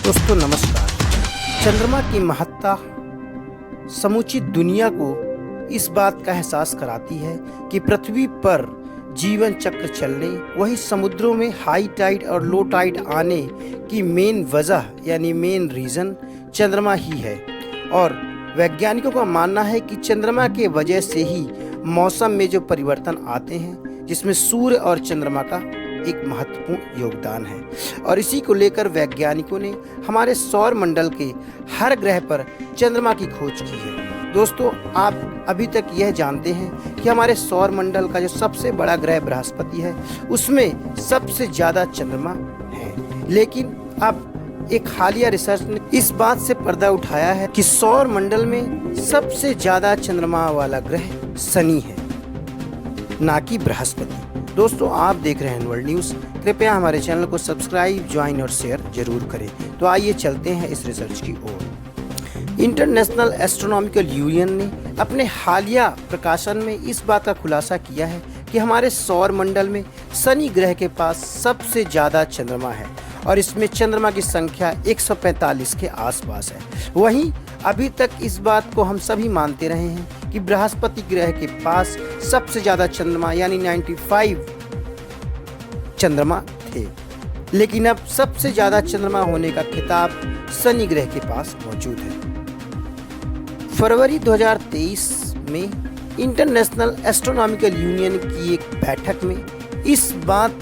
दोस्तों नमस्कार। चंद्रमा की महत्ता समूची दुनिया को इस बात का एहसास कराती है कि पृथ्वी पर जीवन चक्र चलने, वही समुद्रों में हाई टाइड और लो टाइड आने की मेन वजह यानी मेन रीज़न चंद्रमा ही है। और वैज्ञानिकों का मानना है कि चंद्रमा के वजह से ही मौसम में जो परिवर्तन आते हैं, जिसमें सूर्य और चंद्रमा का एक महत्वपूर्ण योगदान है। और इसी को लेकर वैज्ञानिकों ने हमारे सौर मंडल के हर ग्रह पर चंद्रमा की खोज की है। दोस्तों, आप अभी तक यह जानते हैं कि हमारे सौर मंडल का जो सबसे बड़ा ग्रह बृहस्पति है, उसमें सबसे ज़्यादा चंद्रमा है। लेकिन अब एक हालिया रिसर्च ने इस बात से पर्दा उठाया है कि सौर मंडल में सबसे ज़्यादा चंद्रमा वाला ग्रह शनि है, ना कि बृहस्पति। दोस्तों, आप देख रहे हैं वर्ल्ड न्यूज़। कृपया हमारे चैनल को सब्सक्राइब, ज्वाइन और शेयर जरूर करें। तो आइए चलते हैं इस रिसर्च की ओर। इंटरनेशनल एस्ट्रोनॉमिकल यूनियन ने अपने हालिया प्रकाशन में इस बात का खुलासा किया है कि हमारे सौर मंडल में शनि ग्रह के पास सबसे ज़्यादा चंद्रमा है और इसमें चंद्रमा की संख्या 145 के आसपास है। वहीं अभी तक इस बात को हम सभी मानते रहे हैं कि बृहस्पति ग्रह के पास सबसे ज़्यादा चंद्रमा यानी 95 चंद्रमा थे, लेकिन अब सबसे ज़्यादा चंद्रमा होने का खिताब शनि ग्रह के पास मौजूद है। फरवरी 2023 में इंटरनेशनल एस्ट्रोनॉमिकल यूनियन की एक बैठक में इस बात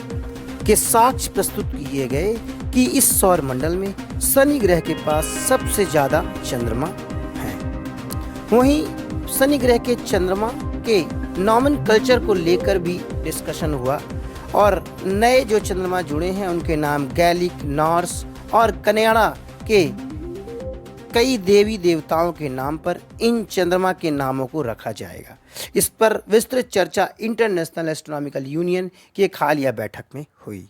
के साक्ष्य प्रस्तुत किए गए कि इस सौर मंडल में शनि ग्रह के पास सबसे ज़्यादा चंद्रमा हैं। वहीं शनि ग्रह के चंद्रमा के नॉमेनक्लेचर को लेकर भी डिस्कशन हुआ और नए जो चंद्रमा जुड़े हैं उनके नाम गैलिक, नॉर्स और कन्याड़ा के कई देवी देवताओं के नाम पर इन चंद्रमा के नामों को रखा जाएगा। इस पर विस्तृत चर्चा इंटरनेशनल एस्ट्रोनॉमिकल यूनियन की एक हालिया बैठक में हुई।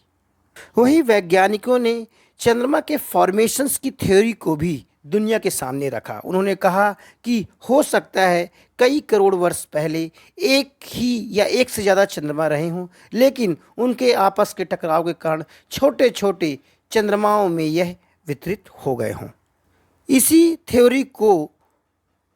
वहीं वैज्ञानिकों ने चंद्रमा के फॉर्मेशंस की थ्योरी को भी दुनिया के सामने रखा। उन्होंने कहा कि हो सकता है कई करोड़ वर्ष पहले एक ही या एक से ज़्यादा चंद्रमा रहे हों, लेकिन उनके आपस के टकराव के कारण छोटे छोटे चंद्रमाओं में यह वितरित हो गए हों। इसी थ्योरी को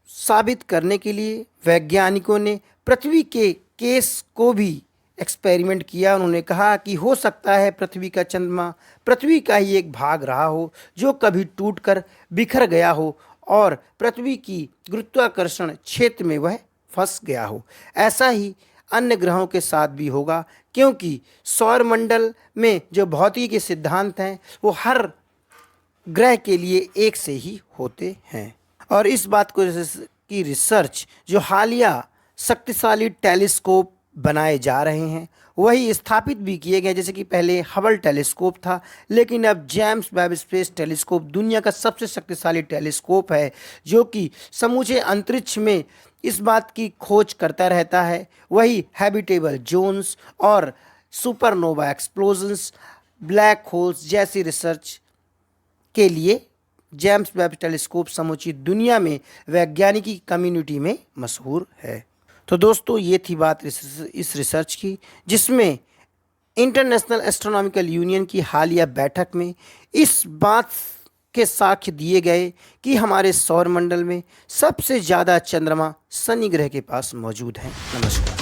साबित करने के लिए वैज्ञानिकों ने पृथ्वी के केस को भी एक्सपेरिमेंट किया। उन्होंने कहा कि हो सकता है पृथ्वी का चंद्रमा पृथ्वी का ही एक भाग रहा हो जो कभी टूटकर बिखर गया हो और पृथ्वी की गुरुत्वाकर्षण क्षेत्र में वह फंस गया हो। ऐसा ही अन्य ग्रहों के साथ भी होगा, क्योंकि सौरमंडल में जो भौतिकी के सिद्धांत हैं वो हर ग्रह के लिए एक से ही होते हैं। और इस बात को की रिसर्च जो हालिया शक्तिशाली टेलीस्कोप बनाए जा रहे हैं वही स्थापित भी किए गए। जैसे कि पहले हबल टेलीस्कोप था, लेकिन अब जेम्स वेब स्पेस टेलीस्कोप दुनिया का सबसे शक्तिशाली टेलीस्कोप है, जो कि समूचे अंतरिक्ष में इस बात की खोज करता रहता है। वही हैबिटेबल जोन्स और सुपरनोवा एक्सप्लोजन्स, ब्लैक होल्स जैसी रिसर्च के लिए जेम्स वेब टेलीस्कोप समूची दुनिया में वैज्ञानिकी कम्युनिटी में मशहूर है। तो दोस्तों, ये थी बात इस रिसर्च की, जिसमें इंटरनेशनल एस्ट्रोनॉमिकल यूनियन की हालिया बैठक में इस बात के साक्ष्य दिए गए कि हमारे सौर मंडल में सबसे ज़्यादा चंद्रमा शनि ग्रह के पास मौजूद हैं। नमस्कार।